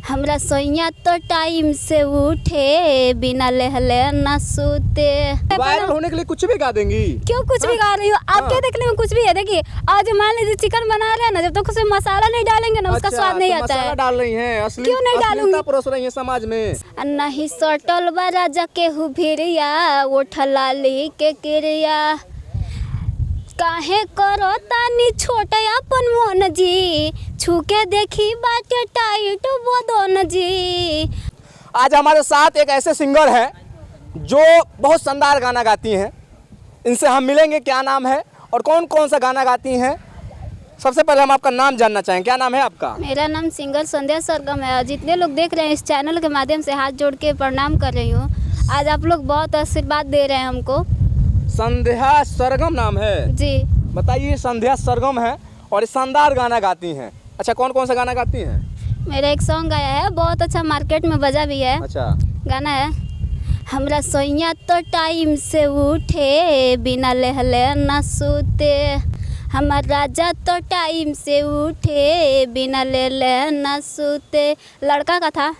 हमरा सैया तो टाइम से उठे बिना लहले न सूते। वायरल होने के लिए कुछ भी गा देंगी? क्यों कुछ भी गा रही हो आप? क्या देखने में कुछ भी है? देखिए आज मान लीजिए चिकन बना रहे हैं ना, जब तक उसमें मसाला नहीं डालेंगे ना उसका स्वाद नहीं आता है। मसाला डाल रही हैं? असली क्यों नहीं डालूंगी? परोस रही हैं समाज में। नहीं सटल बा राजा के हुभिरिया ओठलाली के क्रिया काहे करो तानी छोटे अपन मोन जी छूके देखी बाटे टाइट बदन जी। आज हमारे साथ एक ऐसे सिंगर हैं जो बहुत शानदार गाना गाती हैं। इनसे हम मिलेंगे, क्या नाम है और कौन कौन सा गाना गाती हैं। सबसे पहले हम आपका नाम जानना चाहें, क्या नाम है आपका? मेरा नाम सिंगर संध्या सरगम है। जितने लोग देख रहे हैं इस चैनल के माध्यम से हाथ जोड़ के प्रणाम कर रही हूँ। आज आप लोग बहुत आशीर्वाद दे रहे हैं हमको। संध्या सरगम नाम है जी। बताइए, संध्या सरगम है और शानदार गाना गाती हैं। अच्छा, कौन कौन सा गाना गाती हैं? मेरा एक सॉन्ग गाया है, बहुत अच्छा मार्केट में बजा भी है। अच्छा गाना है हमरा सैया तो टाइम से उठे बिना लहले न सूते। हमार राजा तो टाइम से उठे बिना लहले न सूते। लड़का का था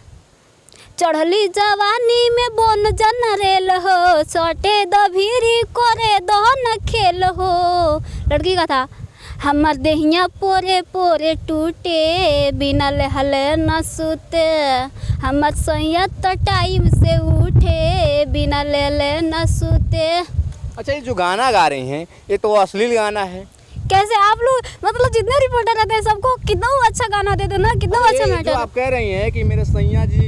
चढ़ली जवानी में बोन जनरेल हो सटे दभीरी करे दहन खेल हो। लड़की का था हमर देहिया पोरे पोरे टूटे बिना लहले न सूते। हमर सैया तो टाइम से उठे बिना लहले न सूते। अच्छा, ये जो गाना गा रही हैं ये तो अश्लील गाना है। कैसे आप लोग मतलब जितने रिपोर्टर रहते हैं सबको कितना अच्छा गाना देते ना, कितना अच्छा मैटर। आप कह रही हैं कि मेरे सैया जी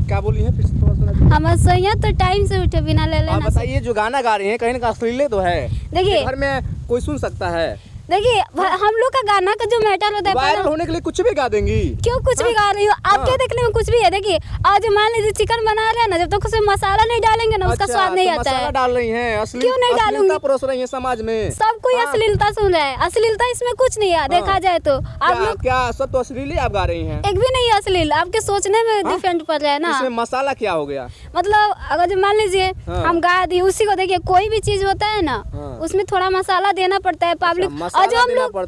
क्या बोली है, फिर से थोड़ा सुना। हमर सैया तो टाइम से उठे बिना लहले न। बताइए, जो गाना गा रही हैं कहीं ना कहीं अश्लील तो है। देखिए घर में कोई सुन सकता है। देखिए हम लोग का गाना का जो मैटर होता है वायरल होने के लिए कुछ भी गा देंगी? क्यों कुछ भी गा रही हो आप? क्या देखने में कुछ भी है? देखिए आज मान लीजिए चिकन बना रहे हैं ना, जब तक उसमें मसाला नहीं डालेंगे ना उसका स्वाद नहीं आता है। मसाला डाल रही हैं? असली क्यों नहीं डालूंगी? परोस रही हैं समाज में। सब कोई अश्लीलता सुन रहा है। अश्लीलता इसमें कुछ नहीं है देखा जाए तो। आप लोग क्या सब तो अश्लील ही आप गा रही हैं? एक भी नहीं अश्लील, आपके सोचने में डिफरेंट पड़ रहा है ना। इसमें मसाला क्या हो गया? मतलब अगर मान लीजिए हम गा दी उसी को, देखिए कोई भी चीज होता है ना उसमें थोड़ा मसाला देना पड़ता है पब्लिक। और जो हम लोग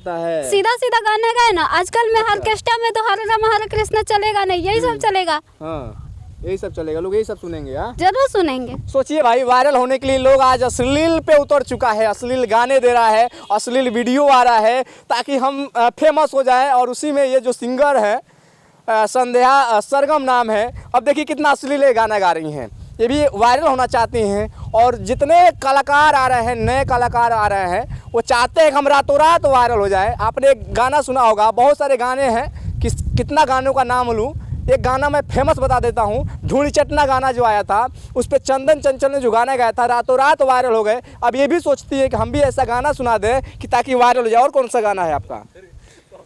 सीधा सीधा गाना गाए ना, आजकल में ऑर्केस्ट्रा में तो हरे राम हरे कृष्ण चलेगा नहीं, यही सब चलेगा। यही सब चलेगा, लोग यही सब सुनेंगे। जरूर सुनेंगे। सोचिए भाई, वायरल होने के लिए लोग आज अश्लील पे उतर चुका है, अश्लील गाने दे रहा है, अश्लील वीडियो आ रहा है ताकि हम फेमस हो जाए। और उसी में ये जो सिंगर है संध्या सरगम नाम है, अब देखिए कितना अश्लील गाना गा रही हैं। ये भी वायरल होना चाहती हैं और जितने कलाकार आ रहे हैं, नए कलाकार आ रहे हैं, वो चाहते हैं कि हम रातों रात वायरल हो जाए। आपने एक गाना सुना होगा, बहुत सारे गाने हैं, कितना गानों का नाम लूँ। एक गाना मैं फेमस बता देता हूँ, ढूंढी चटना गाना जो आया था, उस पर चंदन चंचल ने जो गाना गाया था, रातों रात वायरल हो गए। अब ये भी सोचती है कि हम भी ऐसा गाना सुना दें कि ताकि वायरल हो जाए। और कौन सा गाना है आपका?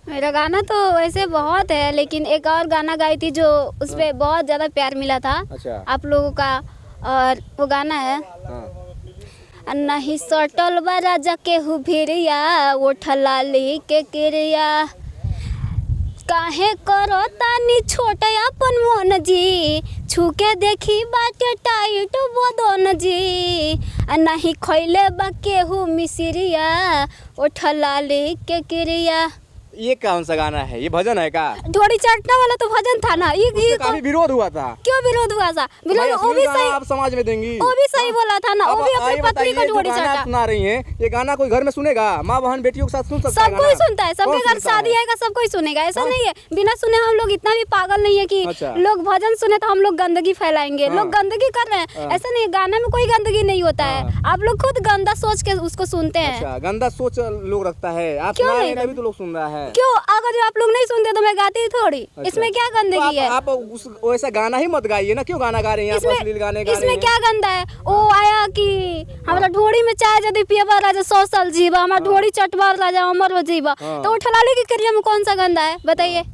मेरा गाना तो वैसे बहुत है, लेकिन एक और गाना गाई थी जो उस पर बहुत ज़्यादा प्यार मिला था। अच्छा। आप लोगों का, और वो गाना है नहीं सटल बा राजा के हुभिरिया ओठलाली के क्रिया काहे करो तानी छोटे अपन मोन जी छूके देखी बाटे टाइट बदन जी। नहीं खैले बा केहू मिसरिया ओठलाली के क्रिया। ये कौन सा गाना है? ये भजन है का? ढोड़ी चाटना वाला तो भजन था ना। ये काफी विरोध हुआ था। क्यों विरोध हुआ था? विरोध वो भी सही, आप समाज में देंगी, वो भी सही बोला था ना। वो भी अपनी पत्नी को ढोड़ी चाटा सुना रही हैं। ये गाना कोई घर में सुनेगा? माँ बहन बेटियों के साथ सुन सकता है? सब कोई सुनता है, सबके घर शादी आएगा सब कोई सुनेगा। ऐसा नहीं है बिना सुने। हम लोग इतना भी पागल नहीं है कि लोग भजन सुने तो हम लोग गंदगी फैलाएंगे। लोग गंदगी कर रहे हैं, ऐसा नहीं है। गाना में कोई गंदगी नहीं होता है। आप लोग खुद गंदा सोच के उसको सुनते हैं। गंदा सोच लोग रखता है, आप तभी तो लोग सुन रहा है। क्यों? अगर आप लोग नहीं सुनते तो मैं गाती थोड़ी। इसमें क्या गंदगी है? आप वैसा गाना ही मत गाइए ना। क्यों गाना गा रही हैं? अश्लील गाने गा रही हैं। इसमें क्या गंदा है? वो आया कि हमारा ढोड़ी में चाय यदि पियबा राजा 100 साल जीवा, हमारा ढोड़ी चटवा राजा अमर हो जीवा, तो उठलाली की क्रिया में कौन सा गंदा है बताइए?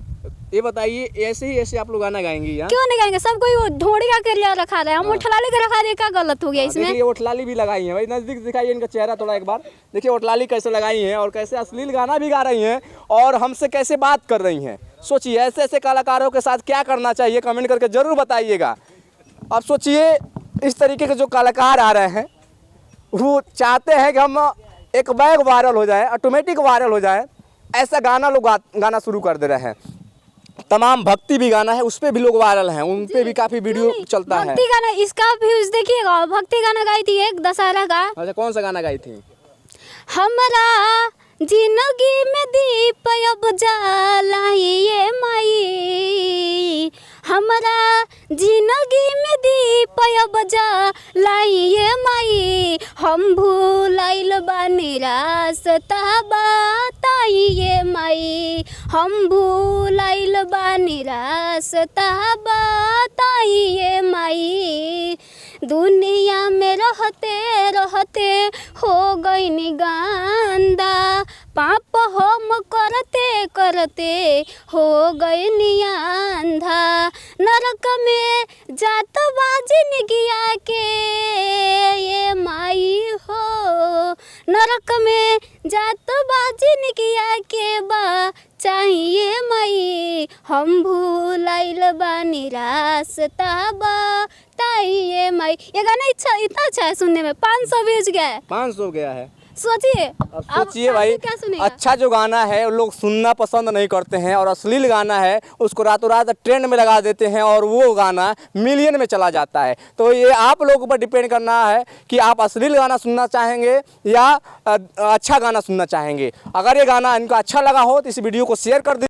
ये बताइए, ऐसे ही ऐसे आप लोग गाना गाएंगी? क्यों नहीं गाएंगे? सब कोई वो ढोड़ी का क्रिया रखा रहा है, हम उठलाली का रखा रहे। क्या गलत हो गया इसमें? देखिए ओठलाली भी लगाई है भाई, नजदीक दिखाइए इनका चेहरा थोड़ा एक बार। देखिए ओठलाली कैसे लगाई हैं और कैसे अश्लील गाना भी गा रही हैं और हमसे कैसे बात कर रही हैं। सोचिए, ऐसे ऐसे कलाकारों के साथ क्या करना चाहिए, कमेंट करके जरूर बताइएगा। अब सोचिए, इस तरीके के जो कलाकार आ रहे हैं वो चाहते हैं कि हम एक बैग वायरल हो जाए, ऑटोमेटिक वायरल हो जाए। ऐसा गाना लोग गाना शुरू कर दे रहे हैं। तमाम भक्ति भी गाना है, उस पे भी लोग वायरल हैं, उन पे भी काफ़ी वीडियो चलता है। भक्ति गाना, इसका व्यूज देखिएगा। भक्ति गाना गाई थी एक दशहरा का। अच्छा, कौन सा गाना गाई थी? हमरा जिंदगी में दीप अब जलाइए माई, हमरा जिंदगी में दीप अब जलाइए माई, हम भूलाइल बानी रास्ता बताइए माई, हम भूलाइल बानी रास्ता बताइए माई, दुनिया में रहते रहते हो गई निगांदा, पाप हम करते करते हो गए नियांधा, नरक में जात बाजिन गिया के ये माई हो, नरक में जात बाजिन गिया के बा चाहिए माई, हम भूलाइल बानी रास्ता बताइए माई। ये गाना इतना अच्छा है सुनने में। 500 व्यूज गया है। 500 गया है। सोचिए, अब सोचिए भाई, क्या सुनेगा? अच्छा जो गाना है लोग सुनना पसंद नहीं करते हैं, और अश्लील गाना है उसको रातों रात ट्रेंड में लगा देते हैं और वो गाना मिलियन में चला जाता है। तो ये आप लोगों पर डिपेंड करना है कि आप अश्लील गाना सुनना चाहेंगे या अच्छा गाना सुनना चाहेंगे। अगर ये गाना इनको अच्छा लगा हो तो इस वीडियो को शेयर कर दीजिए।